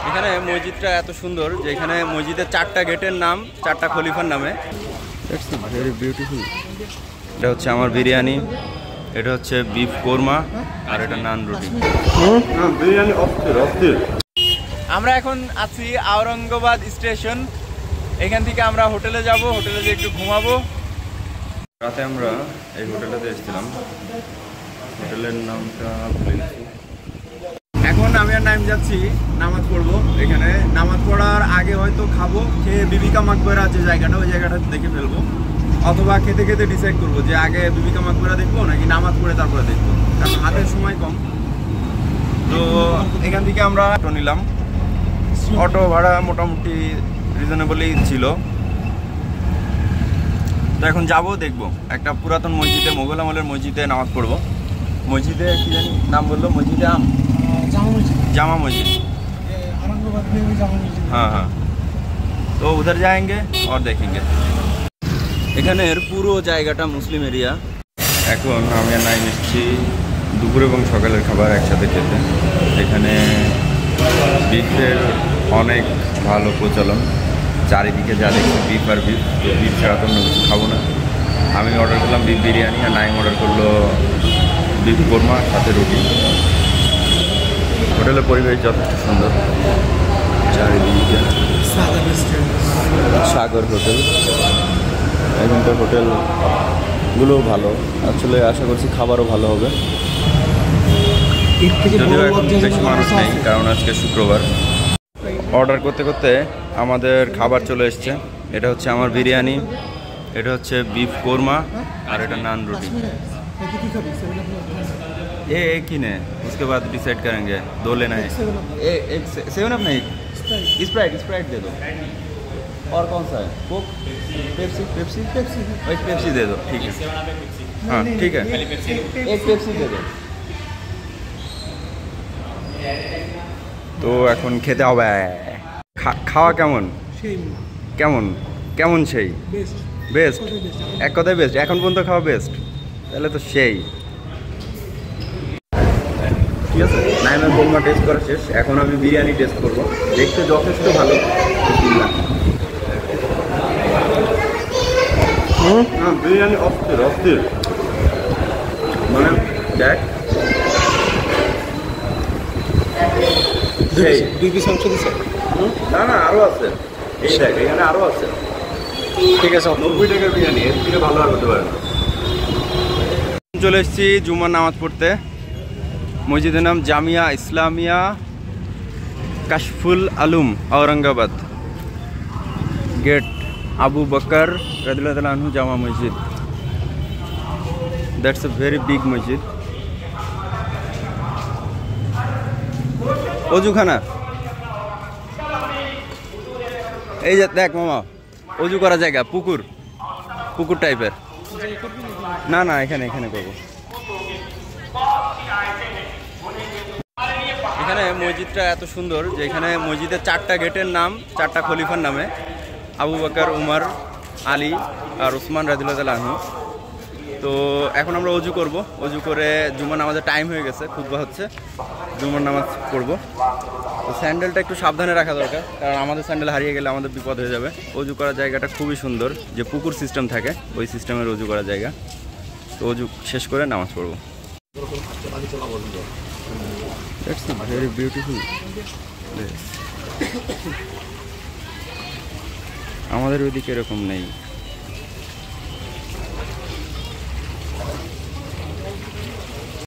এখানে মসজিদটা এত সুন্দর যে এখানে মসজিদের 4টা গেটের নাম 4টা খলিফার নামে। Very beautiful. এটা হচ্ছে আমার বিরিয়ানি, এটা হচ্ছে বিফ কোরমা, আর এটা নান রুটি। বিরিয়ানি অস্থির। আমরা এখন আছি আওরঙ্গাবাদ স্টেশন। এখান থেকে আমরা হোটেলে যাব, হোটেলে যেয়ে একটু ঘুমাবো। রাতে আমরা এই হোটেলেতে এসেছিলাম, হোটেলের নামটা ভুলে গেছি। এখন আমি আর নাইম যাচ্ছি নামাজ পড়বো। এখানে নামাজ পড়ার আগে হয়তো খাবো, খেয়ে বিবিকা মাকবরা আছে জায়গাটা, ওই জায়গাটা দেখে ফেলবো, অথবা খেতে খেতে ডিসাইড করবো যে আগে বিবিকা মাকবরা দেখবো নাকি নামাজ পড়ে তারপরে দেখবো, কারণ হাতের সময় কম। তো এখান থেকে আমরা অটো নিলাম, অটো ভাড়া মোটামুটি রিজনেবলই ছিল। তো এখন যাবো, দেখবো একটা পুরাতন মসজিদে, মোগল আমলের মসজিদে নামাজ পড়বো। মসজিদে কি জানি নাম বললো, মসজিদে जामा मस्जिद, हाँ हाँ। तो उधर जाएंगे और देखेंगे। এখানের পুরো জায়গাটা মুসলিম এরিয়া। এখন আমি আর নাইম এসেছি দুপুর এবং সকালের খাবার একসাথে খেতে। এখানে বিফের অনেক ভালো প্রচলন, চারিদিকে যা দেখছি বিফ আর বিফ। তো বিফ ছাড়া তো অন্য কিছু খাবো না। আমি অর্ডার করলাম বিফ বিরিয়ানি, আর নাইম অর্ডার করলো বিফ কোরমা সাথে রুটি। হোটেলের পরিবেশ যথেষ্ট সুন্দর, চারিদিকে সাগর হোটেল। এখানকার হোটেলগুলো ভালো, আসলে আশা করছি খাবারও ভালো হবে। যদিও এখন বেশি মানুষ নেই, কারণ আজকে শুক্রবার। অর্ডার করতে করতে আমাদের খাবার চলে এসছে। এটা হচ্ছে আমার বিরিয়ানি, এটা হচ্ছে বিফ কোরমা, আর এটা নান রুটি। ये एक ही ने, उसके बाद डिसाइड करेंगे। 2 लेना है, एक 7 अप नहीं, स्प्राइट दे दो। और कौन सा है? कोक, पेप्सी एक पेप्सी दे दो। ठीक है, हाँ ठीक है, एक पेप्सी दे दो। তো এখন খেতে হবে। খাওয়া কেমন কেমন কেমন? সেই বেস্ট, এক কথায় বেস্ট। এখন পর্যন্ত খাওয়া বেস্ট, তাহলে তো সেই। ঠিক আছে, নাইমের কোরমা টেস্ট করা শেষ, এখন আমি বিরিয়ানি টেস্ট করবো। দেখতে যথেষ্ট ভালো। বিরিয়ানি অস্থির মানে দেখ, না আরো আছে, এই দেখ এখানে আরো আছে। ঠিক আছে, 90 টাকার বিরিয়ানি, এর থেকে ভালো আর হতে পারে না। চলে এসেছি জুমার নামাজ পড়তে। মসজিদের নাম জামিয়া ইসলামিয়া কাশফুল আলম, औरंगाबाद। गेट আবু বকর রাদিয়াল্লাহু আনহু জামা মসজিদ। দ্যাটস এ ভেরি বিগ মসজিদ। অজুখানা এই যে দেখ মামা, অজু করা জায়গা, পুকুর টাইপের। না এখানে করবো। এখানে মসজিদটা এত সুন্দর যে এখানে মসজিদের 4টা গেটের নাম 4টা খলিফার নামে, আবু বকর, উমর, আলী আর উসমান রাদিয়াল্লাহু আনহু। তো এখন আমরা অজু করব, অজু করে জুমার নামাজের টাইম হয়ে গেছে, খুতবা হচ্ছে, জুমার নামাজ পড়ব। তো স্যান্ডেলটা একটু সাবধানে রাখা দরকার, কারণ আমাদের স্যান্ডেল হারিয়ে গেলে আমাদের বিপদ হয়ে যাবে। অজু করার জায়গাটা খুবই সুন্দর, যে পুকুর সিস্টেম থাকে ওই সিস্টেমের অজু করার জায়গা। তো অজু শেষ করে নামাজ পড়ব। That's a very beautiful place. আমাদের ওইদিকে এরকম নেই।